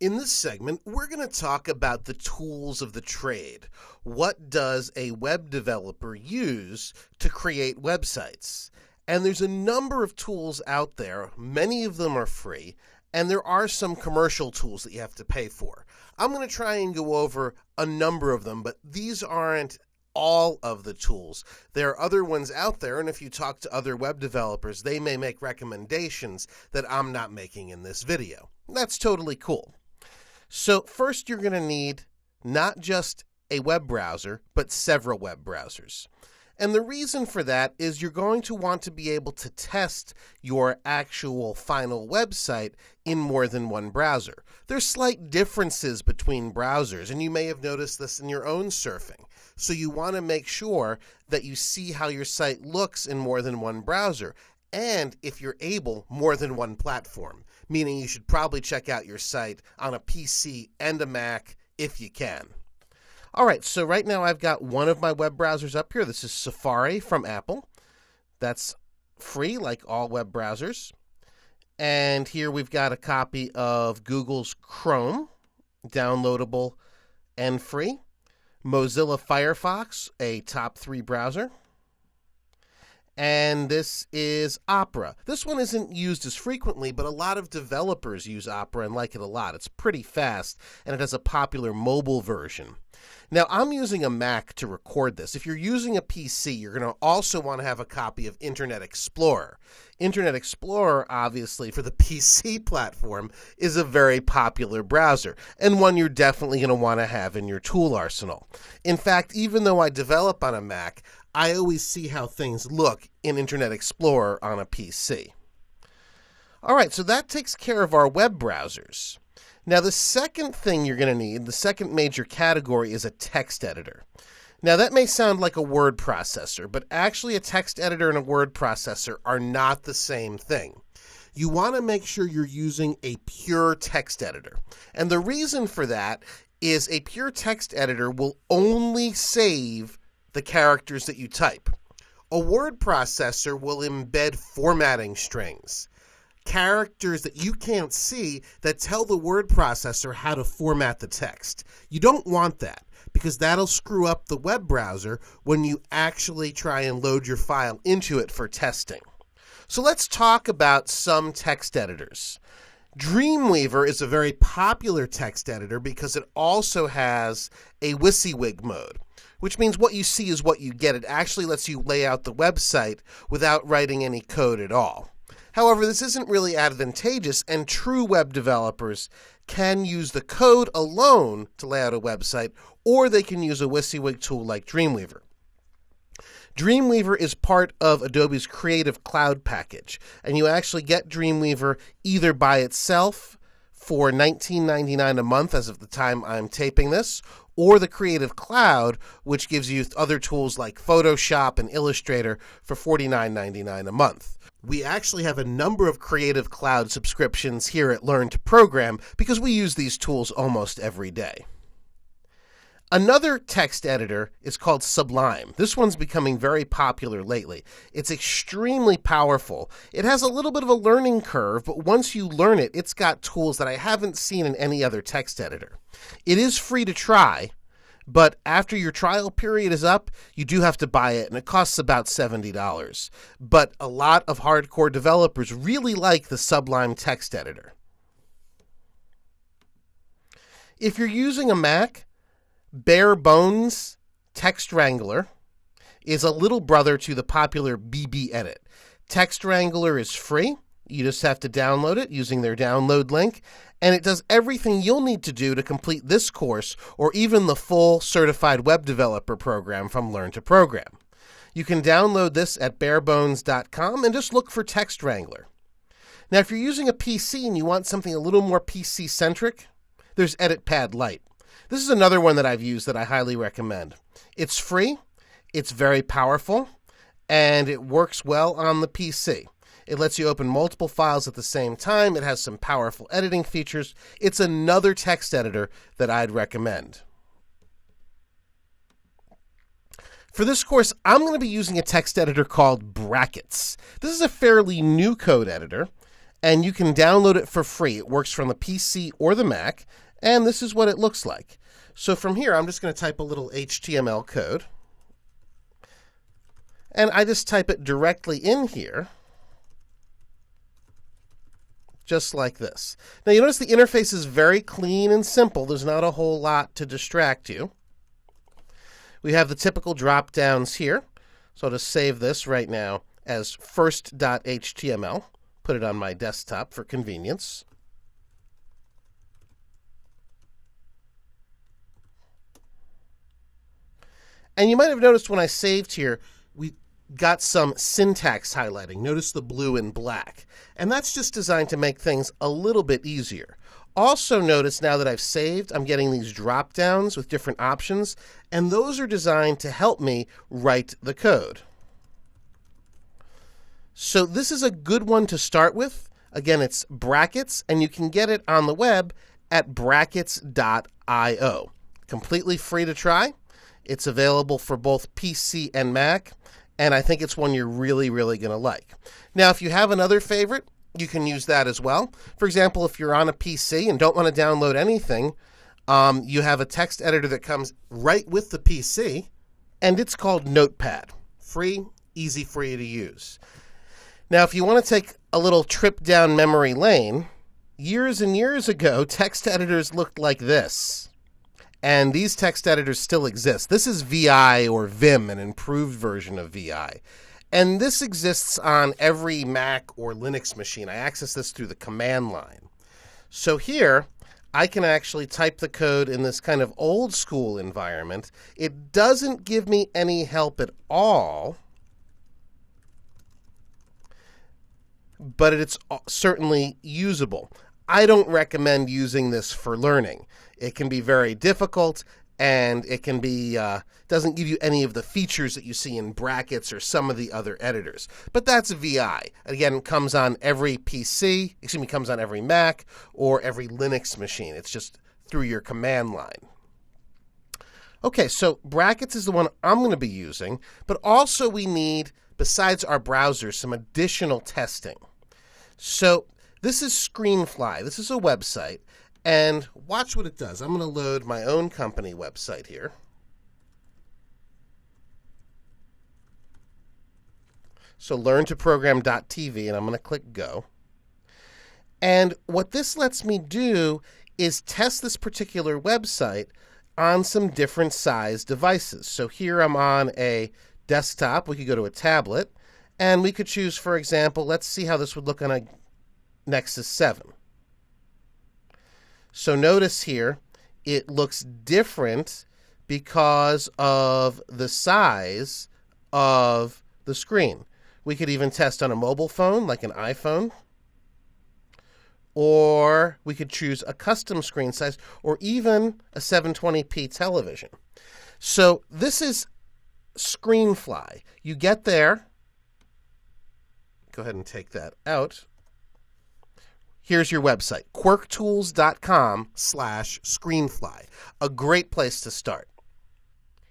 In this segment, we're going to talk about the tools of the trade. What does a web developer use to create websites? And there's a number of tools out there. Many of them are free, and there are some commercial tools that you have to pay for. I'm going to try and go over a number of them, but these aren't all of the tools. There are other ones out there, and if you talk to other web developers, they may make recommendations that I'm not making in this video. That's totally cool. So first, you're going to need not just a web browser, but several web browsers. And the reason for that is you're going to want to be able to test your actual final website in more than one browser. There's slight differences between browsers, and you may have noticed this in your own surfing. So you want to make sure that you see how your site looks in more than one browser, and if you're able, more than one platform, meaning you should probably check out your site on a PC and a Mac if you can. All right, so right now I've got one of my web browsers up here. This is Safari from Apple. That's free, like all web browsers. And here we've got a copy of Google's Chrome, downloadable and free. Mozilla Firefox, a top 3 browser. And this is Opera. This one isn't used as frequently, but a lot of developers use Opera and like it a lot. It's pretty fast, and it has a popular mobile version. Now, I'm using a Mac to record this. If you're using a PC, you're going to also want to have a copy of Internet Explorer. Internet Explorer, obviously, for the PC platform, is a very popular browser, and one you're definitely going to want to have in your tool arsenal. In fact, even though I develop on a Mac, I always see how things look in Internet Explorer on a PC. All right, so that takes care of our web browsers. Now, the second thing you're going to need, the second major category, is a text editor. Now, that may sound like a word processor, but actually a text editor and a word processor are not the same thing. You want to make sure you're using a pure text editor. And the reason for that is a pure text editor will only save the characters that you type. A word processor will embed formatting strings, characters that you can't see that tell the word processor how to format the text. You don't want that because that'll screw up the web browser when you actually try and load your file into it for testing. So let's talk about some text editors. Dreamweaver is a very popular text editor because it also has a WYSIWYG mode, which means what you see is what you get. It actually lets you lay out the website without writing any code at all. However, this isn't really advantageous, and true web developers can use the code alone to lay out a website, or they can use a WYSIWYG tool like Dreamweaver. Dreamweaver is part of Adobe's Creative Cloud package, and you actually get Dreamweaver either by itself for $19.99 a month as of the time I'm taping this, or the Creative Cloud, which gives you other tools like Photoshop and Illustrator for $49.99 a month. We actually have a number of Creative Cloud subscriptions here at Learn to Program because we use these tools almost every day. Another text editor is called Sublime. This one's becoming very popular lately. It's extremely powerful. It has a little bit of a learning curve, but once you learn it, it's got tools that I haven't seen in any other text editor. It is free to try, but after your trial period is up, you do have to buy it, and it costs about $70. But a lot of hardcore developers really like the Sublime text editor. If you're using a Mac, Bare Bones Text Wrangler is a little brother to the popular BB Edit. Text Wrangler is free. You just have to download it using their download link, and it does everything you'll need to do to complete this course or even the full Certified Web Developer program from Learn to Program. You can download this at barebones.com and just look for Text Wrangler. Now, if you're using a PC and you want something a little more PC-centric, there's EditPad Lite. This is another one that I've used that I highly recommend. It's free, it's very powerful, and it works well on the PC. It lets you open multiple files at the same time. It has some powerful editing features. It's another text editor that I'd recommend. For this course, I'm going to be using a text editor called Brackets. This is a fairly new code editor, and you can download it for free. It works from the PC or the Mac, and this is what it looks like. So from here, I'm just going to type a little HTML code, and I just type it directly in here, just like this. Now you notice the interface is very clean and simple. There's not a whole lot to distract you. We have the typical drop downs here. So I'll just save this right now as first.html. Put it on my desktop for convenience. And you might have noticed when I saved here, we got some syntax highlighting. Notice the blue and black. And that's just designed to make things a little bit easier. Also notice now that I've saved, I'm getting these drop downs with different options, and those are designed to help me write the code. So this is a good one to start with. Again, it's brackets, and you can get it on the web at brackets.io. Completely free to try. It's available for both PC and Mac, and I think it's one you're really, really going to like. Now, if you have another favorite, you can use that as well. For example, if you're on a PC and don't want to download anything, you have a text editor that comes right with the PC, and it's called Notepad. Free, easy for you to use. Now, if you want to take a little trip down memory lane, years and years ago, text editors looked like this. And these text editors still exist. This is VI or Vim, an improved version of VI. And this exists on every Mac or Linux machine. I access this through the command line. So here, I can actually type the code in this kind of old school environment. It doesn't give me any help at all, but it's certainly usable. I don't recommend using this for learning. It can be very difficult, and it can be doesn't give you any of the features that you see in brackets or some of the other editors. But that's VI. Again, it comes on every PC, comes on every Mac or every Linux machine. It's just through your command line. Okay, so brackets is the one I'm going to be using, but also we need, besides our browser, some additional testing. So this is Screenfly. This is a website. And watch what it does. I'm going to load my own company website here. So learntoprogram.tv, and I'm going to click Go. And what this lets me do is test this particular website on some different size devices. So here I'm on a desktop. We could go to a tablet, and we could choose, for example, let's see how this would look on a Nexus 7. So notice here, it looks different because of the size of the screen. We could even test on a mobile phone, like an iPhone, or we could choose a custom screen size, or even a 720p television. So this is Screenfly. You get there. Go ahead and take that out. Here's your website, quirktools.com/Screenfly. A great place to start.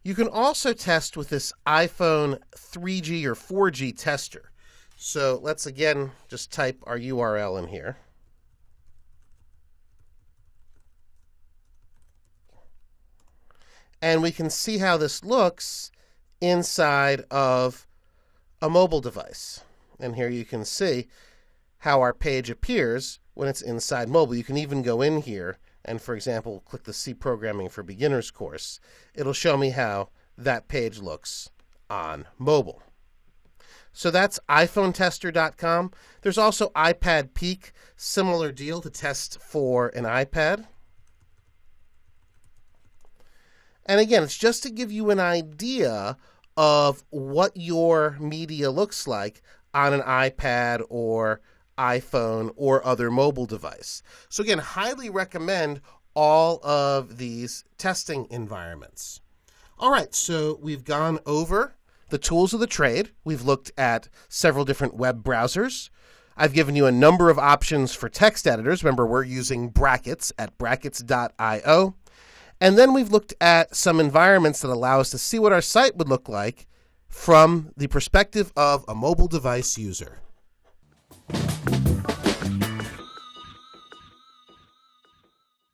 You can also test with this iPhone 3G or 4G tester. So let's again just type our URL in here. And we can see how this looks inside of a mobile device. And here you can see how our page appears when it's inside mobile. You can even go in here and, for example, click the C Programming for Beginners course. It'll show me how that page looks on mobile. So that's iPhoneTester.com. There's also iPad Peek, similar deal to test for an iPad. And again, it's just to give you an idea of what your media looks like on an iPad or iPhone or other mobile device. So again, highly recommend all of these testing environments. All right, so we've gone over the tools of the trade. We've looked at several different web browsers. I've given you a number of options for text editors. Remember, we're using brackets at brackets.io. And then we've looked at some environments that allow us to see what our site would look like from the perspective of a mobile device user.